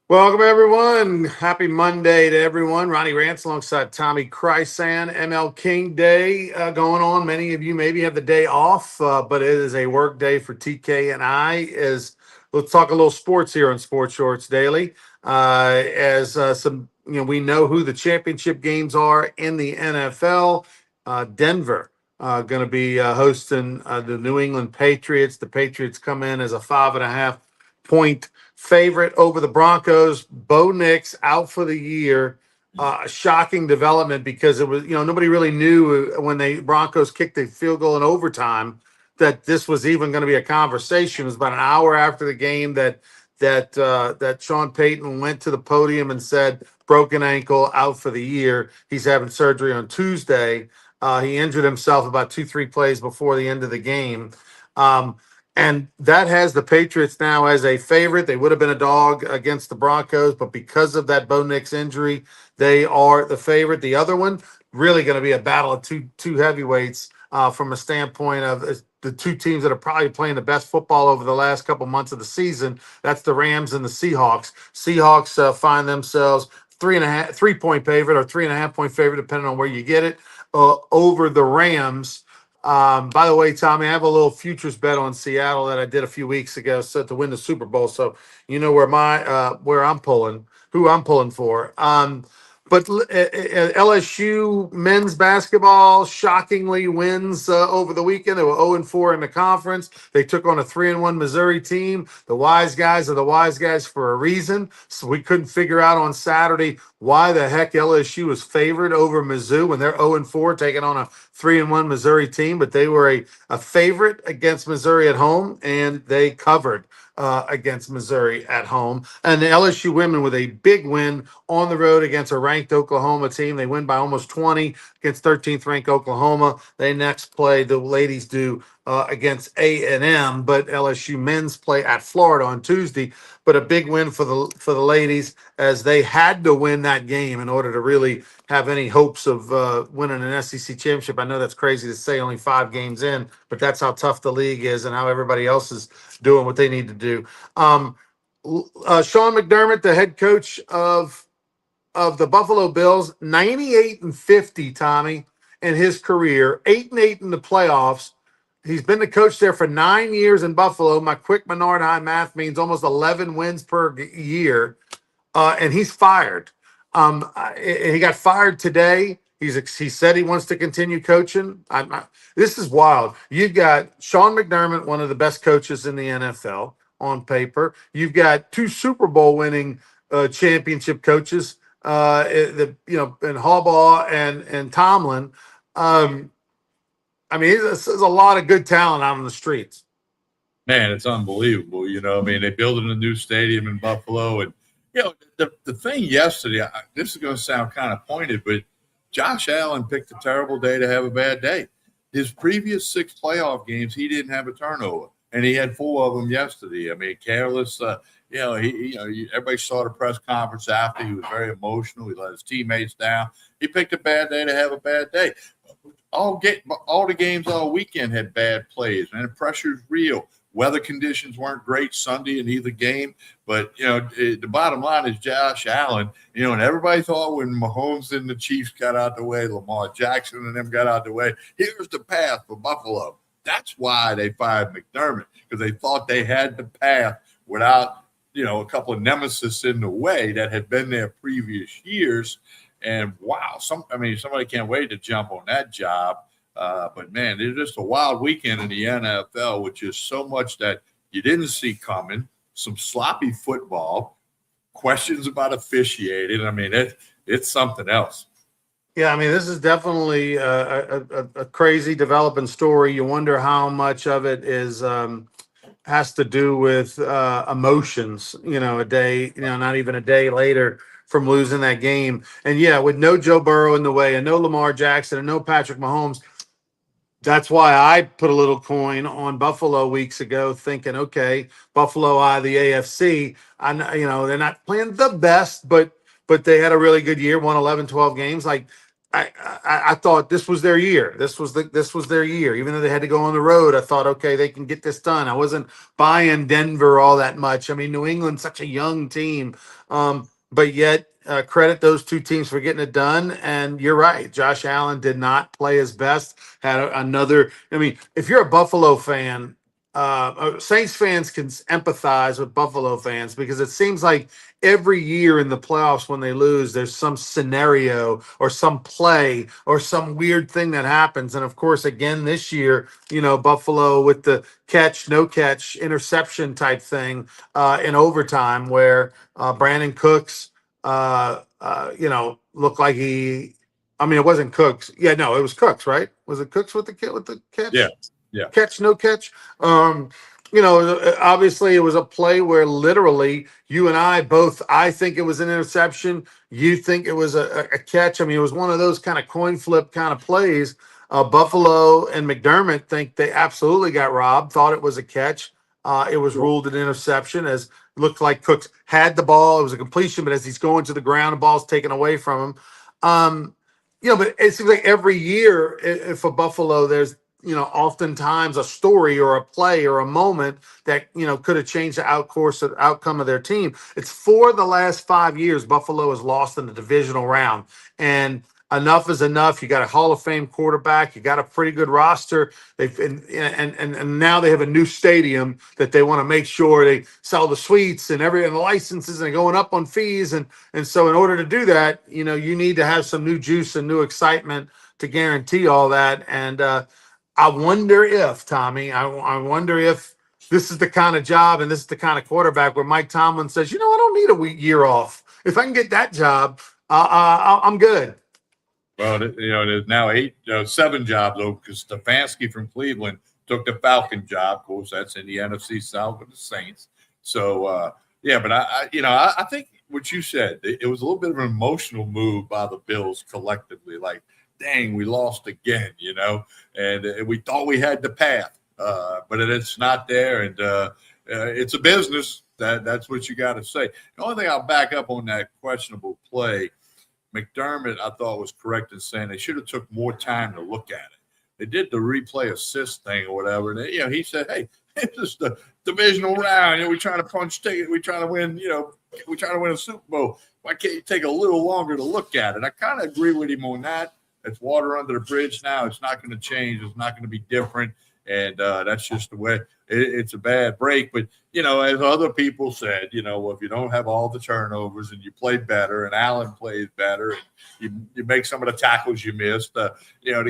Welcome, everyone. Happy Monday to everyone. Ronnie Rance alongside Tommy Chrysan. ML King Day going on. Many of you maybe have the day off, but it is a work day for TK and I. Let's talk a little sports here on Sports Shorts Daily. We know who the championship games are in the NFL. Denver going to be hosting the New England Patriots. The Patriots come in as a 5.5 point favorite over the Broncos. Bo Nix out for the year. A shocking development because it was, nobody really knew when the Broncos kicked the field goal in overtime that this was even going to be a conversation. It was about an hour after the game that Sean Payton went to the podium and said broken ankle, out for the year. He's having surgery on Tuesday. He injured himself about 2-3 plays before the end of the game. And that has the Patriots now as a favorite. They would have been a dog against the Broncos, but because of that Bo Nix injury, they are the favorite. The other one, really going to be a battle of two heavyweights from a standpoint of the two teams that are probably playing the best football over the last couple months of the season. That's the Rams and the Seahawks. Seahawks find themselves 3.5 point favorite or 3.5 point favorite, depending on where you get it, over the Rams. By the way, Tommy, I have a little futures bet on Seattle that I did a few weeks ago, set to win the Super Bowl. So you know where I'm pulling, who I'm pulling for. But LSU men's basketball shockingly wins over the weekend. They were 0-4 in the conference. They took on a 3-1 Missouri team. The wise guys are the wise guys for a reason. So we couldn't figure out on Saturday why the heck LSU was favored over Mizzou when they're 0-4 taking on a 3-1 Missouri team. But they were a favorite against Missouri at home, and they covered against Missouri at home. And the LSU women with a big win on the road against a ranked Oklahoma team. They win by almost 20 against 13th ranked Oklahoma. They next play, the ladies do, against A&M, but LSU men's play at Florida on Tuesday. But a big win for the ladies, as they had to win that game in order to really have any hopes of winning an SEC championship. I know that's crazy to say, only 5 games in, but that's how tough the league is and how everybody else is doing what they need to do. Sean McDermott, the head coach of the Buffalo Bills, 98-50, Tommy, in his career, 8-8 in the playoffs. He's been the coach there for 9 years in Buffalo. My quick Menard High math means almost 11 wins per year, and he's fired. He got fired today. He said he wants to continue coaching. This is wild. You've got Sean McDermott, one of the best coaches in the NFL on paper. You've got 2 Super Bowl winning championship coaches, and Harbaugh and Tomlin. There's a lot of good talent out on the streets. Man, it's unbelievable. They built a new stadium in Buffalo. And, the thing yesterday, this is going to sound kind of pointed, but Josh Allen picked a terrible day to have a bad day. His previous 6 playoff games, he didn't have a turnover, and he had 4 of them yesterday. Careless. Everybody saw the press conference after. He was very emotional. He let his teammates down. He picked a bad day to have a bad day. All the games all weekend had bad plays, man. The pressure's real. Weather conditions weren't great Sunday in either game, but the bottom line is Josh Allen. And everybody thought when Mahomes and the Chiefs got out the way, Lamar Jackson and them got out the way, here's the path for Buffalo. That's why they fired McDermott, because they thought they had the path without a couple of nemesis in the way that had been there previous years. And wow, somebody can't wait to jump on that job. But man, it's just a wild weekend in the NFL, which is so much that you didn't see coming. Some sloppy football, questions about officiating. It's something else. Yeah, this is definitely a crazy developing story. You wonder how much of it is has to do with emotions. A day, not even a day later from losing that game, and with no Joe Burrow in the way, and no Lamar Jackson, and no Patrick Mahomes. That's why I put a little coin on Buffalo weeks ago, thinking, okay, Buffalo out of the AFC. They're not playing the best, but they had a really good year, won 11, 12 games. Like, I thought this was their year. This was their year. Even though they had to go on the road, I thought, okay, they can get this done. I wasn't buying Denver all that much. I mean, New England's such a young team, but yet credit those two teams for getting it done. And you're right, Josh Allen did not play his best. Had another. I mean, if you're a Buffalo fan. Saints fans can empathize with Buffalo fans because it seems like every year in the playoffs when they lose, there's some scenario or some play or some weird thing that happens. And of course, again this year, Buffalo with the catch, no catch, interception type thing in overtime where Brandon Cooks, looked like he. I mean, it wasn't Cooks. Yeah, no, it was Cooks, right? Was it Cooks with the Yeah, catch? yeah. Catch, no catch. Um, Obviously, it was a play where literally you and I both, I think it was an interception. You think it was a catch. I mean, it was one of those kind of coin flip kind of plays. Buffalo and McDermott think they absolutely got robbed, thought it was a catch. It was Sure. ruled an interception as looked like Cooks had the ball. It was a completion, but as he's going to the ground, the ball's taken away from him. But it seems like every year for Buffalo, there's oftentimes a story or a play or a moment that could have changed the outcome of their team. It's for the last 5 years, Buffalo has lost in the divisional round, and enough is enough. You got a Hall of Fame quarterback, you got a pretty good roster. They've and now they have a new stadium that they want to make sure they sell the suites and the licenses and going up on fees, and so in order to do that, you need to have some new juice and new excitement to guarantee all that. And I wonder if, Tommy, I wonder if this is the kind of job and this is the kind of quarterback where Mike Tomlin says, I don't need a year off. If I can get that job, I'm good. Well, there's now 7 jobs though, because Stefanski from Cleveland took the Falcon job. Of course, that's in the NFC South with the Saints. So, yeah, but I think what you said, it was a little bit of an emotional move by the Bills collectively. Like, dang, we lost again, and we thought we had the path, but it's not there, and it's a business. That's what you got to say. The only thing I'll back up on that questionable play, McDermott, I thought was correct in saying they should have took more time to look at it. They did the replay assist thing or whatever, and he said, "Hey, it's just a divisional round. We're trying to punch ticket. We're trying to win. We're trying to win a Super Bowl. Why can't you take a little longer to look at it?" I kind of agree with him on that. It's water under the bridge now. It's not going to change. It's not going to be different. And that's just the way it's a bad break. But, as other people said, if you don't have all the turnovers and you play better and Allen plays better and you make some of the tackles you missed, the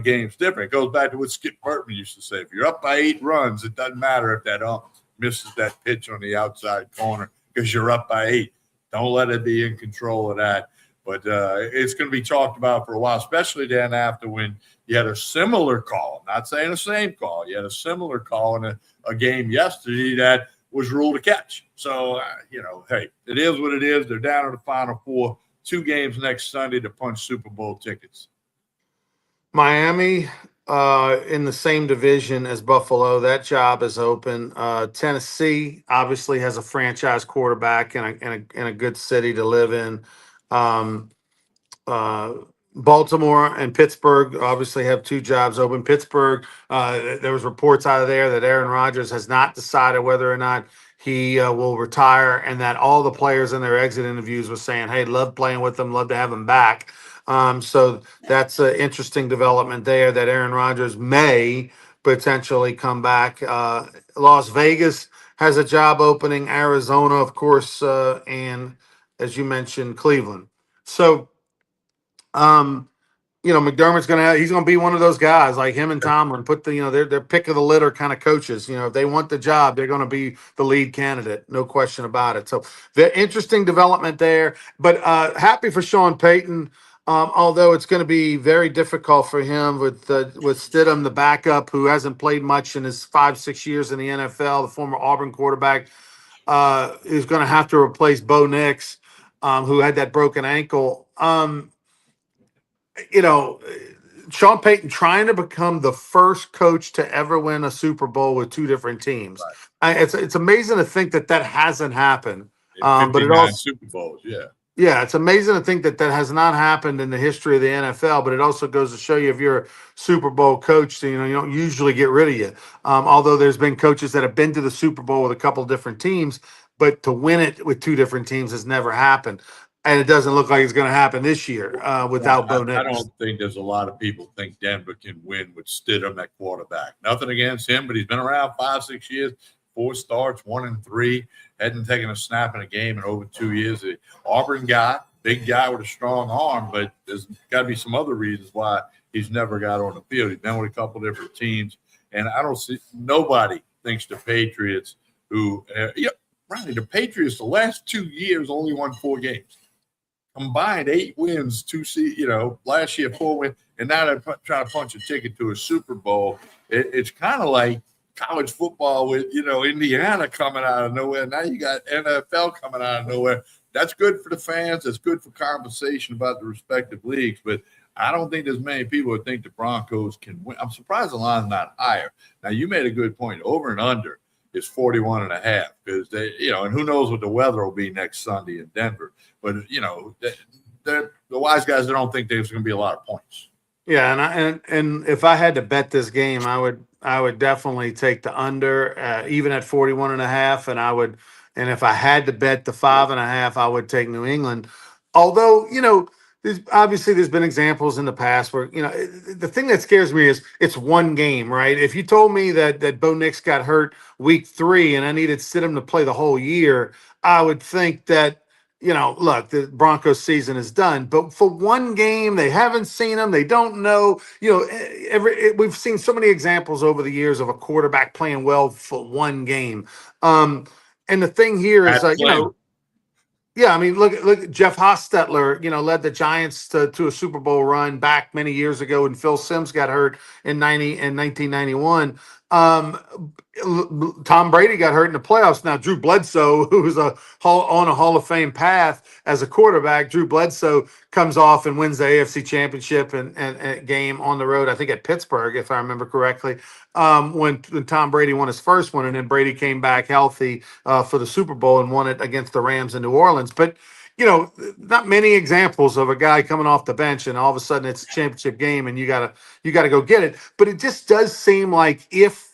game's different. It goes back to what Skip Burtman used to say. If you're up by 8 runs, it doesn't matter if that misses that pitch on the outside corner because you're up by 8. Don't let it be in control of that. But it's going to be talked about for a while, especially then after when you had a similar call, not saying the same call. You had a similar call in a game yesterday that was ruled a catch. So, hey, it is what it is. They're down to the Final Four, 2 games next Sunday to punch Super Bowl tickets. Miami in the same division as Buffalo. That job is open. Tennessee obviously has a franchise quarterback in a good city to live in. Um, Baltimore and Pittsburgh obviously have 2 jobs open. Pittsburgh, there was reports out of there that Aaron Rodgers has not decided whether or not he will retire, and that all the players in their exit interviews were saying, "Hey, love playing with them, love to have him back." So that's an interesting development there that Aaron Rodgers may potentially come back. Las Vegas has a job opening. Arizona, of course, and as you mentioned, Cleveland. So McDermott's he's gonna be one of those guys like him and Tomlin put they're pick of the litter kind of coaches. If they want the job, they're gonna be the lead candidate, no question about it. So the interesting development there, but happy for Sean Payton. Although it's going to be very difficult for him with Stidham, the backup, who hasn't played much in his 5-6 years in the NFL, the former Auburn quarterback, is going to have to replace Bo Nix, who had that broken ankle. Sean Payton trying to become the first coach to ever win a Super Bowl with 2 different teams. Right. It's amazing to think that hasn't happened. In But it 59 also Super Bowls, yeah. Yeah, it's amazing to think that that has not happened in the history of the NFL, but it also goes to show you if you're a Super Bowl coach, you don't usually get rid of you. Although there's been coaches that have been to the Super Bowl with a couple different teams, but to win it with two different teams has never happened. And it doesn't look like it's going to happen this year Yeah, without Bo I Nix. don't think there's a lot of people think Denver can win with Stidham at quarterback. Nothing against him, but he's been around 5, 6 years, 4 starts, 1-3, hadn't taken a snap in a game in over 2 years. The Auburn guy, big guy with a strong arm, but there's got to be some other reasons why he's never got on the field. He's been with a couple different teams, and I don't see nobody thinks the Patriots, who, Ronnie, the Patriots the last 2 years only won 4 games, combined 8 wins, last year 4 wins, and now they're trying to punch a ticket to a Super Bowl. It's kind of like college football with Indiana coming out of nowhere. Now you got NFL coming out of nowhere. That's good for the fans. It's good for conversation about the respective leagues, but I don't think there's many people who think the Broncos can win. I'm surprised the line's not higher. Now you made a good point. Over and under is 41.5 because and who knows what the weather will be next Sunday in Denver. But the wise guys, they don't think there's going to be a lot of points. Yeah, and if I had to bet this game, I would definitely take the under, even at 41 and a half, and if I had to bet the 5.5, I would take New England. Although, there's been examples in the past where, the thing that scares me is it's one game, right? If you told me that Bo Nix got hurt week 3 and I needed Stidham to play the whole year, I would think that, look, the Broncos season is done. But for one game, they haven't seen him. They don't know. We've seen so many examples over the years of a quarterback playing well for one game. And the thing here is, That's Flynn. yeah, I mean, look at Jeff Hostetler, led the Giants to a Super Bowl run back many years ago when Phil Simms got hurt in 1991. Tom Brady got hurt in the playoffs. Now, Drew Bledsoe, who's on a Hall of Fame path as a quarterback, Drew Bledsoe comes off and wins the AFC Championship and game on the road, I think at Pittsburgh, if I remember correctly, when Tom Brady won his first one, and then Brady came back healthy for the Super Bowl and won it against the Rams in New Orleans. But not many examples of a guy coming off the bench and all of a sudden it's a championship game and you gotta go get it. But it just does seem like if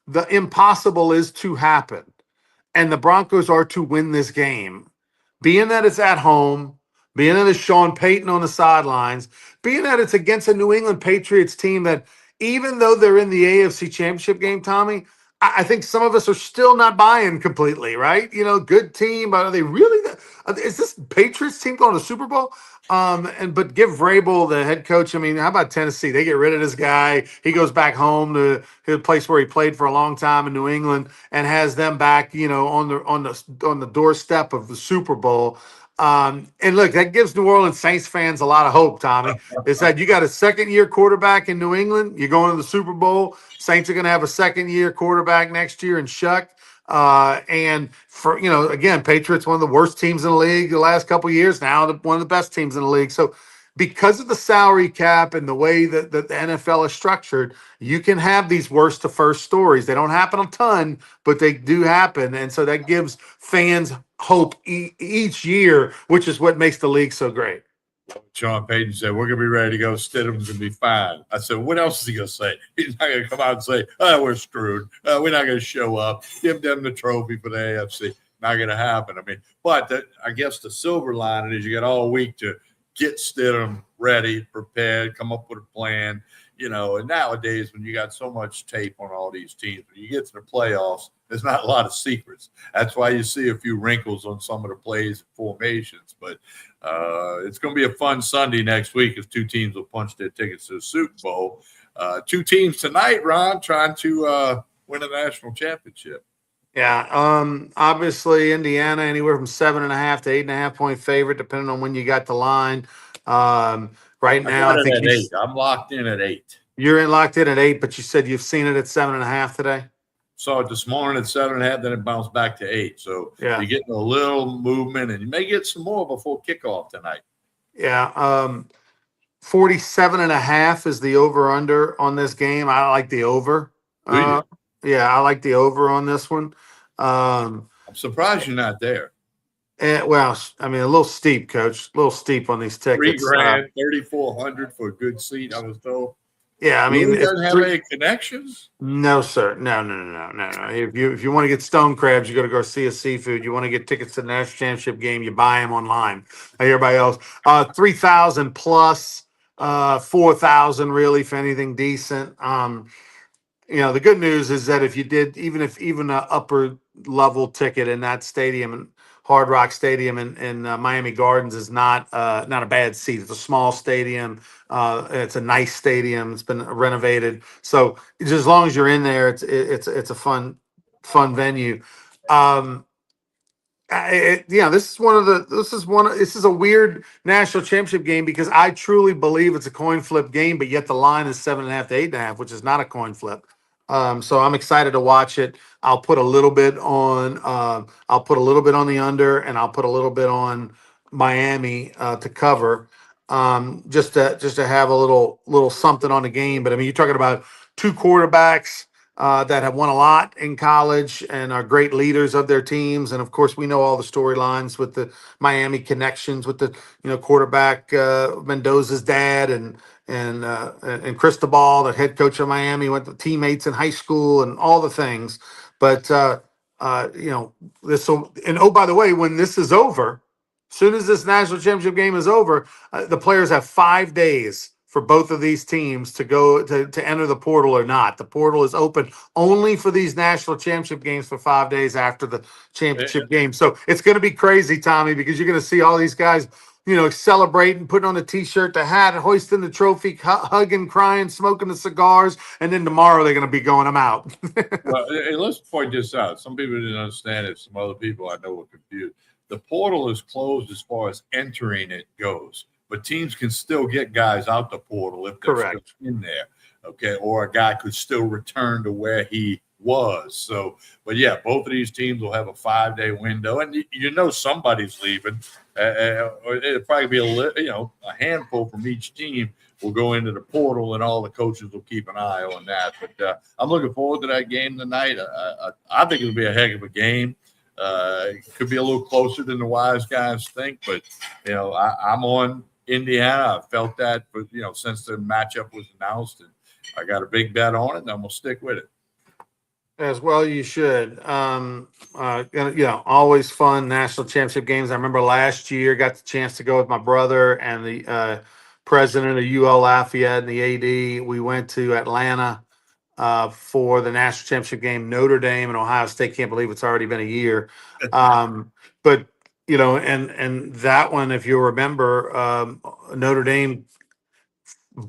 the impossible is to happen and the Broncos are to win this game, being that it's at home, being that it's Sean Payton on the sidelines, being that it's against a New England Patriots team that, even though they're in the AFC Championship game, Tommy, I think some of us are still not buying completely, right? Good team, but are they really? Is this Patriots team going to the Super Bowl? But give Vrabel, the head coach. I mean, how about Tennessee? They get rid of this guy. He goes back home to the place where he played for a long time in New England, and has them back, on the doorstep of the Super Bowl. And look, that gives New Orleans Saints fans a lot of hope, Tommy. It's that you got a second-year quarterback in New England. You're going to the Super Bowl. Saints are going to have a second-year quarterback next year in Shuck. And for again, Patriots, one of the worst teams in the league the last couple of years. Now one of the best teams in the league. So because of the salary cap and the way that the NFL is structured, you can have these worst to first stories. They don't happen a ton, but they do happen, and so that gives fans hope each year, which is what makes the league so great. Sean Payton said, "We're going to be ready to go. Stidham's going to be fine." I said, "What else is he going to say? He's not going to come out and say, oh, we're screwed. We're not going to show up. Give them the trophy for the AFC." Not going to happen. I mean, but I guess the silver lining is you got all week to get Stidham ready, prepared, come up with a plan. And nowadays when you got so much tape on all these teams, when you get to the playoffs, there's not a lot of secrets. That's why you see a few wrinkles on some of the plays and formations. But it's going to be a fun Sunday next week as two teams will punch their tickets to the Super Bowl. Two teams tonight, Ron, trying to win a national championship. Yeah. Obviously Indiana anywhere from 7.5 to 8.5 point favorite, depending on when you got the line. Right now, I think at 8. I'm locked in at 8. You're locked in at 8, but you said you've seen it at 7.5 today. Saw it this morning at 7.5, then it bounced back to 8. So yeah, you're getting a little movement, and you may get some more before kickoff tonight. Yeah. 47.5 is the over under on this game. I like the over. Yeah, I like the over on this one. I'm surprised you're not there. Well, I mean, a little steep, Coach. A little steep on these Three tickets. grand, 3,400 for a good seat. I was told. Yeah, I mean, Louis it's doesn't have three. any connections. No, sir. No. If you want to get stone crabs, you got to go see a seafood. You want to get tickets to the national championship game, you buy them online. Like everybody else, 3,000 plus, 4,000 really for anything decent. The good news is that if you did, even an upper level ticket in that stadium and Hard Rock Stadium in Miami Gardens is not a bad seat. It's a small stadium. It's a nice stadium. It's been renovated, so just as long as you're in there, it's a fun venue. Um, this is a weird national championship game because I truly believe it's a coin flip game, but yet the line is 7.5 to 8.5, which is not a coin flip. So I'm excited to watch it. I'll put a little bit on the under, and I'll put a little bit on Miami to cover, just to have a little something on the game. But I mean, you're talking about two quarterbacks that have won a lot in college and are great leaders of their teams. And of course, we know all the storylines with the Miami connections with the quarterback Mendoza's dad and Cristobal, the head coach of Miami, went to teammates in high school and all the things. But this will. And oh, by the way, when this is over, soon as this national championship game is over, the players have 5 days for both of these teams to go to enter the portal or not. The portal is open only for these national championship games for 5 days after the championship game. So it's going to be crazy, Tommy, because you're going to see all these guys, celebrating, putting on the t-shirt, the hat, hoisting the trophy, hugging, crying, smoking the cigars, and then tomorrow they're going to be going them out. Well, hey, let's point this out. Some people didn't understand it. Some other people I know were confused. The portal is closed as far as entering it goes, but teams can still get guys out the portal if they're still Correct. in there. Okay, or a guy could still return to where he was. So, but yeah, both of these teams will have a 5 day window, and somebody's leaving. Or it'll probably be a handful from each team will go into the portal, and all the coaches will keep an eye on that. But I'm looking forward to that game tonight. I think it'll be a heck of a game. It could be a little closer than the wise guys think, but I'm on Indiana. I felt that, but since the matchup was announced, and I got a big bet on it, and I'm gonna stick with it. As well, you should. Always fun national championship games. I remember last year got the chance to go with my brother and the president of UL Lafayette and the AD. We went to Atlanta for the national championship game. Notre Dame and Ohio State. Can't believe it's already been a year. But and that one, if you remember, Notre Dame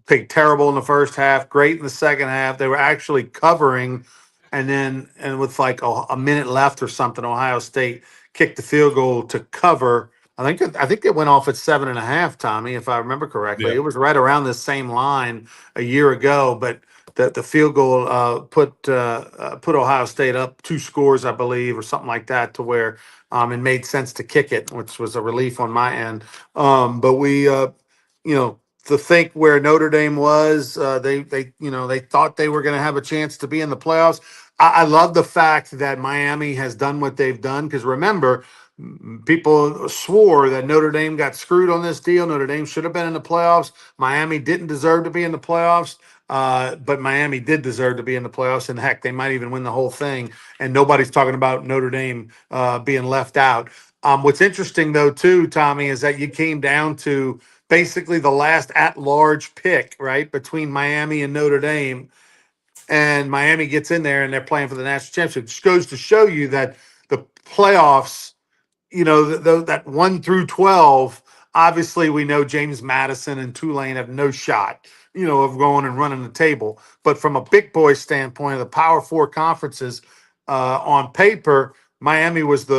played terrible in the first half, great in the second half. They were actually covering, and with like a minute left or something, Ohio State kicked the field goal to cover. I think it went off at 7.5, Tommy, if I remember correctly. Yeah. It was right around the same line a year ago, but the field goal put Ohio State up 2 scores, I believe, or something like that, to where it made sense to kick it, which was a relief on my end. But we to think where Notre Dame was. They thought they were going to have a chance to be in the playoffs. I love the fact that Miami has done what they've done, because remember, people swore that Notre Dame got screwed on this deal. Notre Dame should have been in the playoffs. Miami didn't deserve to be in the playoffs. But Miami did deserve to be in the playoffs, and heck, they might even win the whole thing. And nobody's talking about Notre Dame being left out. What's interesting, though, too, Tommy, is that you came down to basically the last at-large pick, right, between Miami and Notre Dame, and Miami gets in there and they're playing for the national championship. Just goes to show you that the playoffs, that 1 through 12, obviously we know James Madison and Tulane have no shot, of going and running the table. But from a big boy standpoint of the Power Four conferences, on paper, Miami was the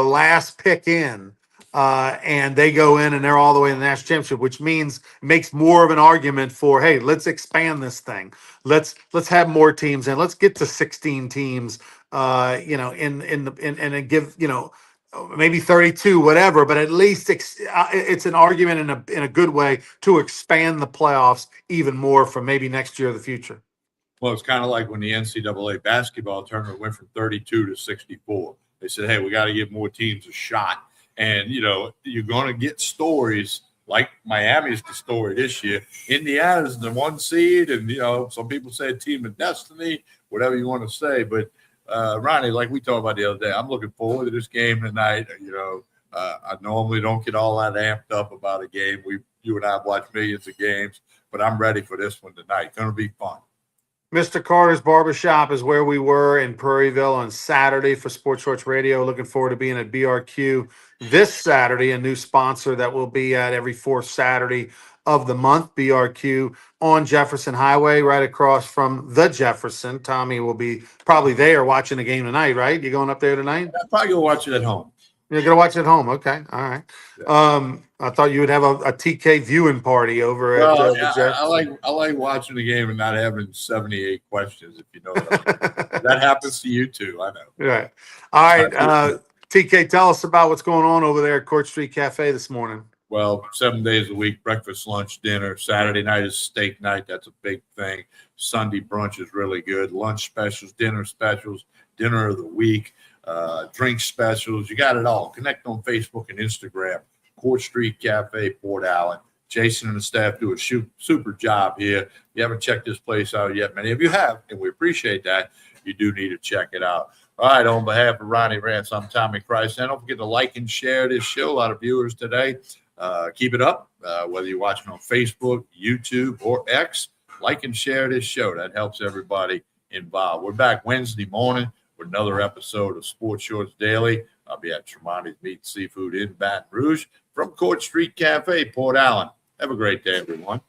last pick in. And they go in and they're all the way in the national championship, which makes more of an argument for, hey, let's expand this thing. Let's have more teams and let's get to 16 teams. And give maybe 32, whatever, but at least it's an argument in a good way to expand the playoffs even more for maybe next year or the future. Well, it's kind of like when the NCAA basketball tournament went from 32 to 64. They said, hey, we got to give more teams a shot. And, you're going to get stories like Miami's the story this year. Indiana's the 1 seed, and, some people say team of destiny, whatever you want to say. But, Ronnie, like we talked about the other day, I'm looking forward to this game tonight. I normally don't get all that amped up about a game. You and I have watched millions of games, but I'm ready for this one tonight. Going to be fun. Mr. Carter's Barbershop is where we were in Prairieville on Saturday for Sports Shorts Radio. Looking forward to being at BRQ this Saturday, a new sponsor that will be at every fourth Saturday of the month. BRQ on Jefferson Highway, right across from the Jefferson. Tommy will be probably there watching the game tonight, right? You going up there tonight? I'll probably go watch it at home. You're going to watch it at home. Okay. All right. I thought you would have a TK viewing party over at the Jets. I like watching the game and not having 78 questions, if you know what I mean. That happens to you too, I know. Right. All right. TK, tell us about what's going on over there at Court Street Cafe this morning. Well, 7 days a week, breakfast, lunch, dinner. Saturday night is steak night. That's a big thing. Sunday brunch is really good. Lunch specials, dinner of the week. Drink specials, you got it all. Connect on Facebook and Instagram. Court Street Cafe, Port Allen. Jason and the staff do a super job here. If you haven't checked this place out yet, many of you have, and we appreciate that. You do need to check it out. All right, on behalf of Ronnie Rance, I'm Tommy Christ. And don't forget to like and share this show. A lot of viewers today. Keep it up, whether you're watching on Facebook, YouTube, or X. Like and share this show. That helps everybody involved. We're back Wednesday morning with another episode of Sports Shorts Daily. I'll be at Tremonti's Meat and Seafood in Baton Rouge from Court Street Cafe, Port Allen. Have a great day, everyone.